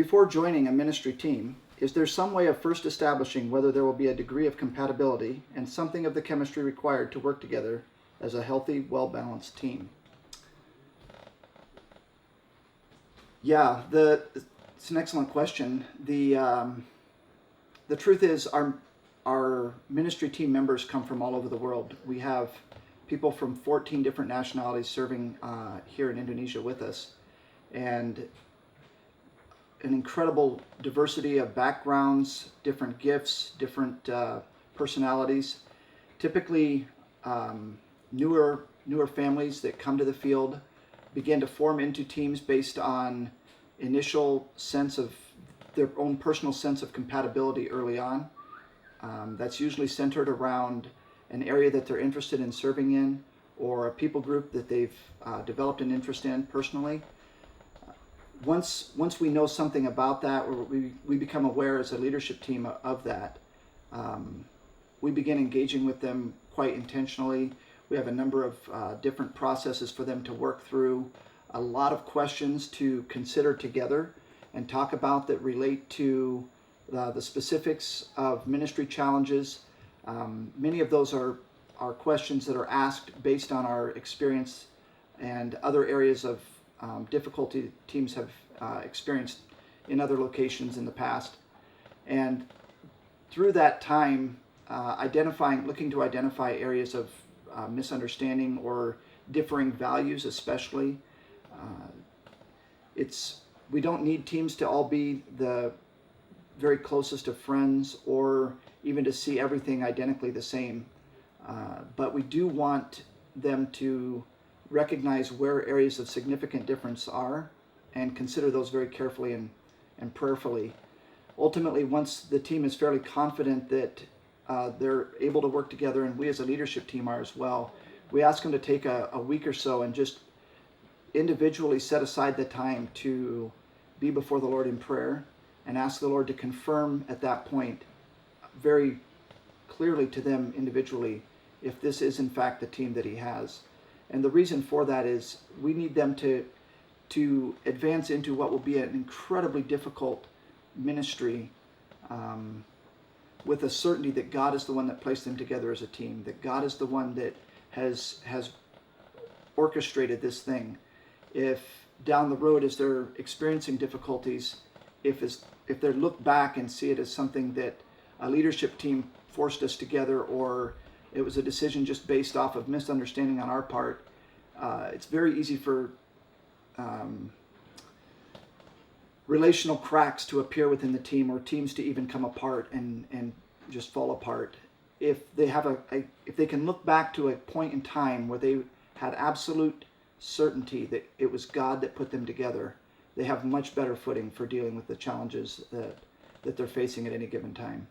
Before joining a ministry team, is there some way of first establishing whether there will be a degree of compatibility and something of the chemistry required to work together as a healthy, well-balanced team? Yeah, it's an excellent question. The truth is our ministry team members come from all over the world. We have people from 14 different nationalities serving here in Indonesia with us, and an incredible diversity of backgrounds, different gifts, different personalities. Typically, newer families that come to the field begin to form into teams based on initial sense of their own personal sense of compatibility early on. That's usually centered around an area that they're interested in serving in, or a people group that they've developed an interest in personally. Once we know something about that, or we become aware as a leadership team of that, we begin engaging with them quite intentionally. We have a number of different processes for them to work through, a lot of questions to consider together and talk about that relate to the specifics of ministry challenges. Many of those are questions that are asked based on our experience and other areas of difficulty teams have experienced in other locations in the past. And through that time, looking to identify areas of misunderstanding or differing values especially. We don't need teams to all be the very closest of friends or even to see everything identically the same. But we do want them to recognize where areas of significant difference are and consider those very carefully and prayerfully. Ultimately, once the team is fairly confident that they're able to work together, and we as a leadership team are as well, we ask them to take a week or so and just individually set aside the time to be before the Lord in prayer and ask the Lord to confirm at that point very clearly to them individually if this is in fact the team that He has. And the reason for that is we need them to advance into what will be an incredibly difficult ministry with a certainty that God is the one that placed them together as a team, that God is the one that has orchestrated this thing. If down the road, as they're experiencing difficulties, if they look back and see it as something that a leadership team forced us together, or it was a decision just based off of misunderstanding on our part, it's very easy for relational cracks to appear within the team, or teams to even come apart and just fall apart. If they have if they can look back to a point in time where they had absolute certainty that it was God that put them together, they have much better footing for dealing with the challenges that they're facing at any given time.